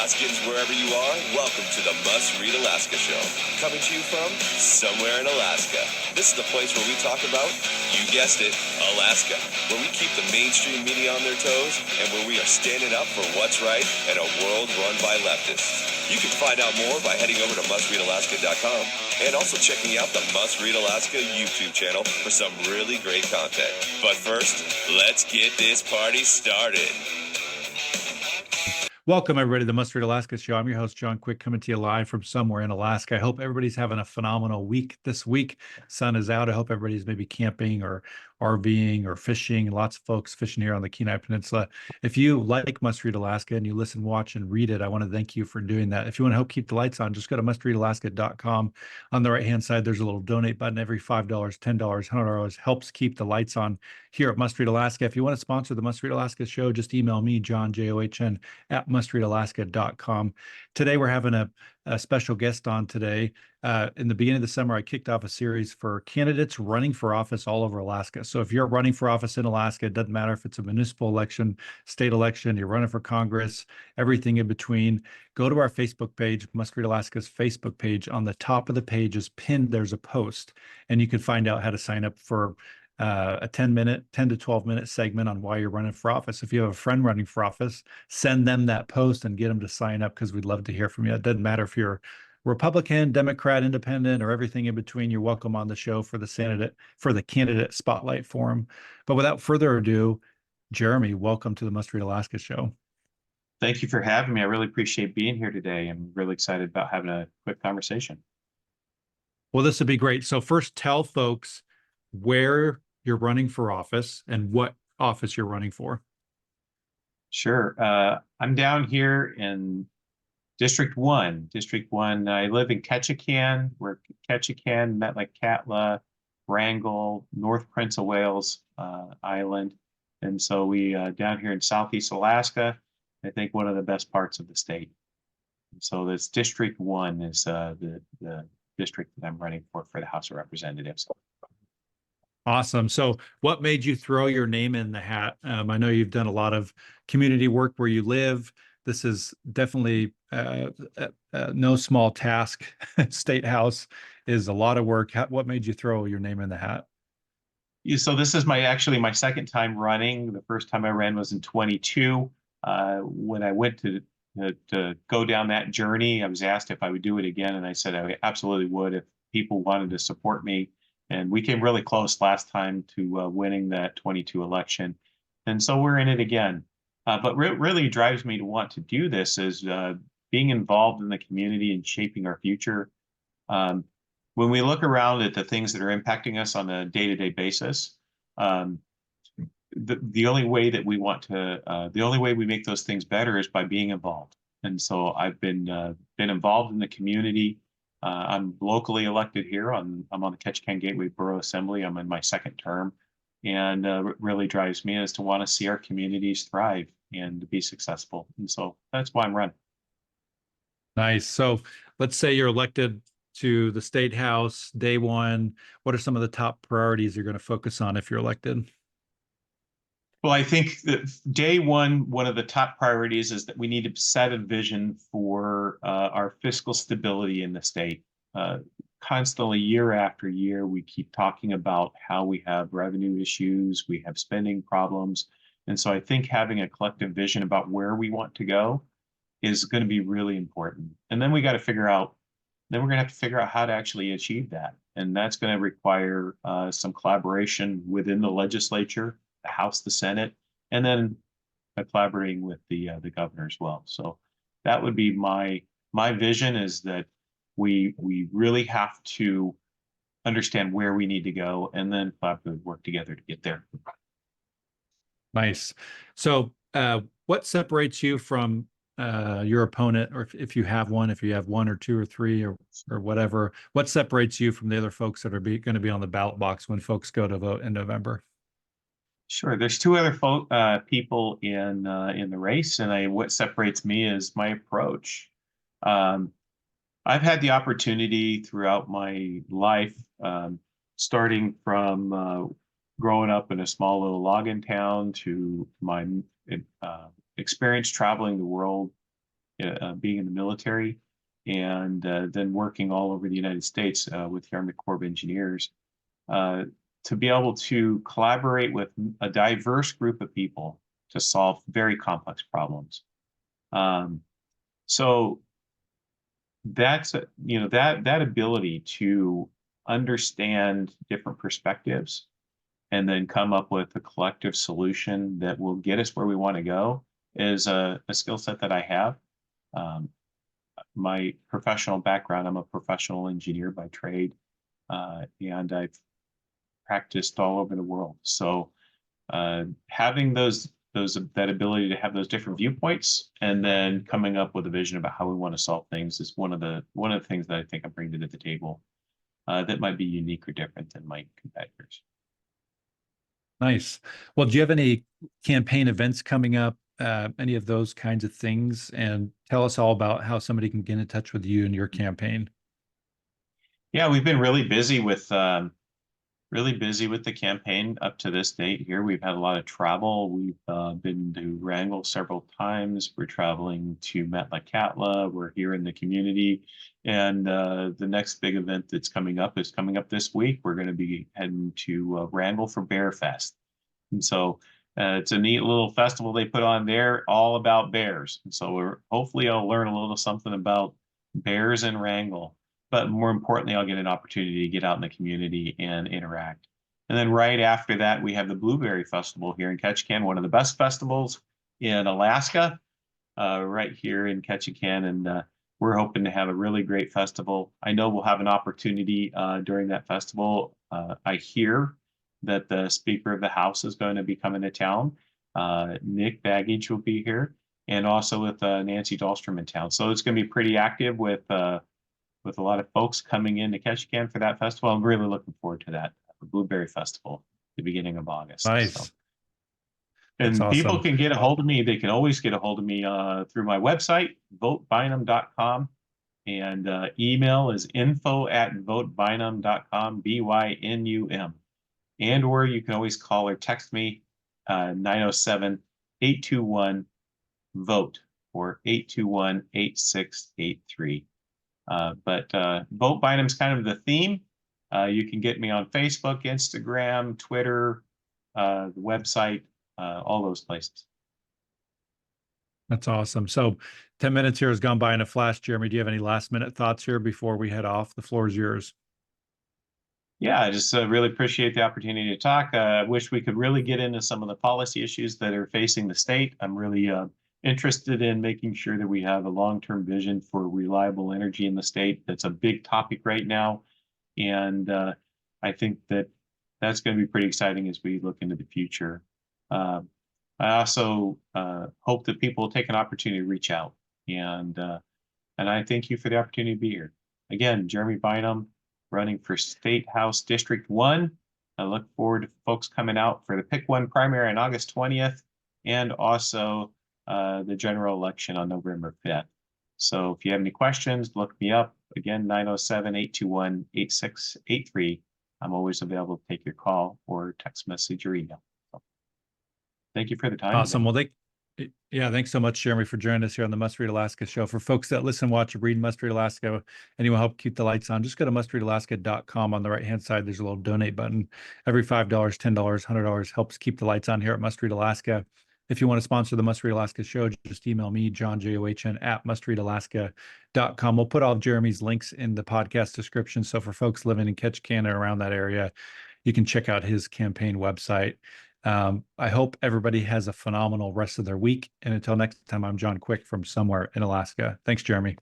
Alaskans, wherever you are, welcome to the Must Read Alaska Show. Coming to you from somewhere in Alaska. This is the place where we talk about, you guessed it, Alaska. Where we keep the mainstream media on their toes and where we are standing up for what's right in a world run by leftists. You can find out more by heading over to mustreadalaska.com and also checking out the Must Read Alaska YouTube channel for some really great content. But first, let's get this party started. Welcome, everybody, to the Must Read Alaska Show. I'm your host, John Quick, coming to you live from somewhere in Alaska. I hope everybody's having a phenomenal week this week. Sun is out. I hope everybody's maybe camping or RVing or fishing. Lots of folks fishing here on the Kenai Peninsula. If you like Must Read Alaska and you listen, watch, and read it, I want to thank you for doing that. If you want to help keep the lights on, just go to mustreadalaska.com. On the right-hand side, there's a little donate button. Every $5, $10, $100 helps keep the lights on here at Must Read Alaska. If you want to sponsor the Must Read Alaska Show, just email me, John, John, at mustreadalaska.com. Today, we're having a special guest on today. In the beginning of the summer, I kicked off a series for candidates running for office all over Alaska. So if you're running for office in Alaska, it doesn't matter if it's a municipal election, state election, you're running for Congress, everything in between, go to our Facebook page, Must Read Alaska's Facebook page. On the top of the page is pinned, there's a post, and you can find out how to sign up for a 10 to 12 minute segment on why you're running for office. If you have a friend running for office, send them that post and get them to sign up, because we'd love to hear from you. It doesn't matter if you're Republican, Democrat, Independent, or everything in between. You're welcome on the show for the candidate spotlight forum. But without further ado, Jeremy, welcome to the Must Read Alaska Show. Thank you for having me. I really appreciate being here today. I'm really excited about having a quick conversation. Well, this would be great. So first, tell folks where you're running for office and what office you're running for. Sure. I'm down here in District 1. District 1, I live in Ketchikan. We're Ketchikan, Metlakatla, Wrangell, North Prince of Wales Island. And so we down here in Southeast Alaska, I think one of the best parts of the state. And so this District 1 is the district that I'm running for the House of Representatives. Awesome. So what made you throw your name in the hat? I know you've done a lot of community work where you live. This is definitely no small task. State House is a lot of work. What made you throw your name in the hat? So this is actually my second time running. The first time I ran was in 22. When I went to go down that journey, I was asked if I would do it again, and I said I absolutely would if people wanted to support me. And we came really close last time to winning that 22 election. And so we're in it again. But really drives me to want to do this is being involved in the community and shaping our future. When we look around at the things that are impacting us on a day-to-day basis, the only way that the only way we make those things better is by being involved. And so I've been involved in the community. I'm locally elected here. I'm on the Ketchikan Gateway Borough Assembly. I'm in my second term, and really drives me is to want to see our communities thrive and to be successful. And so that's why I'm running. Nice. So let's say you're elected to the State House day one. What are some of the top priorities you're going to focus on if you're elected? Well, I think that day one of the top priorities is that we need to set a vision for our fiscal stability in the state. Constantly, year after year, we keep talking about how we have revenue issues, we have spending problems. And so I think having a collective vision about where we want to go is going to be really important. And then we're going to have to figure out how to actually achieve that. And that's going to require some collaboration within the legislature, the House, the Senate, and then collaborating with the governor as well. So that would be my vision, is that we really have to understand where we need to go and then collaboratively work together to get there. Nice. So what separates you from your opponent, or if you have one or two or three or whatever, what separates you from the other folks that are going to be on the ballot box when folks go to vote in November? Sure. There's two other people in the race, and what separates me is my approach. I've had the opportunity throughout my life, starting from growing up in a small little logging town to my experience traveling the world, being in the military, and then working all over the United States with the Army Corps of Engineers, to be able to collaborate with a diverse group of people to solve very complex problems. So that's that ability to understand different perspectives and then come up with a collective solution that will get us where we want to go is a skill set that I have. My professional background, I'm a professional engineer by trade, and I've practiced all over the world. So having that ability to have those different viewpoints and then coming up with a vision about how we want to solve things is one of the things that I think I'm bringing to the table that might be unique or different than my competitors. Nice. Well, do you have any campaign events coming up, any of those kinds of things? And tell us all about how somebody can get in touch with you and your campaign. Yeah, we've been really busy with the campaign up to this date here. We've had a lot of travel. We've been to Wrangell several times. We're traveling to Metlakatla. We're here in the community. And the next big event that's coming up is coming up this week. We're going to be heading to Wrangell for Bear Fest. And so it's a neat little festival they put on there all about bears. And so hopefully I'll learn a little something about bears in Wrangell. But more importantly, I'll get an opportunity to get out in the community and interact. And then right after that, we have the Blueberry Festival here in Ketchikan, one of the best festivals in Alaska, right here in Ketchikan. And we're hoping to have a really great festival. I know we'll have an opportunity during that festival. I hear that the Speaker of the House is going to be coming to town. Nick Baggage will be here, and also with Nancy Dahlstrom in town. So it's going to be pretty active with a lot of folks coming into Ketchikan for that festival. I'm really looking forward to that, the Blueberry Festival, the beginning of August. Nice. So, and awesome. People can get a hold of me. They can always get a hold of me through my website, votebynum.com. And email is info@votebynum.com, BYNUM. And or you can always call or text me 907-821-VOTE or 821-8683. But Vote Bynum is kind of the theme. You can get me on Facebook, Instagram, Twitter, the website, all those places. That's awesome. So 10 minutes here has gone by in a flash. Jeremy, do you have any last minute thoughts here before we head off? The floor is yours. Yeah, I just really appreciate the opportunity to talk. I wish we could really get into some of the policy issues that are facing the state. I'm really interested in making sure that we have a long-term vision for reliable energy in the state. That's a big topic right now. And I think that's going to be pretty exciting as we look into the future. I also hope that people will take an opportunity to reach out. And I thank you for the opportunity to be here. Again, Jeremy Bynum, running for State House District 1. I look forward to folks coming out for the Pick 1 primary on August 20th, and also the general election on November 5th. So if you have any questions, look me up. Again, 907-821-8683. I'm always available to take your call or text message or email. So, thank you for the time. Awesome. Well, thanks so much, Jeremy, for joining us here on the Must Read Alaska show. For folks that listen, watch, or read Must Read Alaska, and you want to help keep the lights on, just go to mustreadalaska.com. On the right-hand side, there's a little donate button. Every $5, $10, $100 helps keep the lights on here at Must Read Alaska. If you want to sponsor the Must Read Alaska show, just email me, John, JOHN, at mustreadalaska.com. We'll put all of Jeremy's links in the podcast description. So for folks living in Ketchikan or around that area, you can check out his campaign website. I hope everybody has a phenomenal rest of their week. And until next time, I'm John Quick from somewhere in Alaska. Thanks, Jeremy.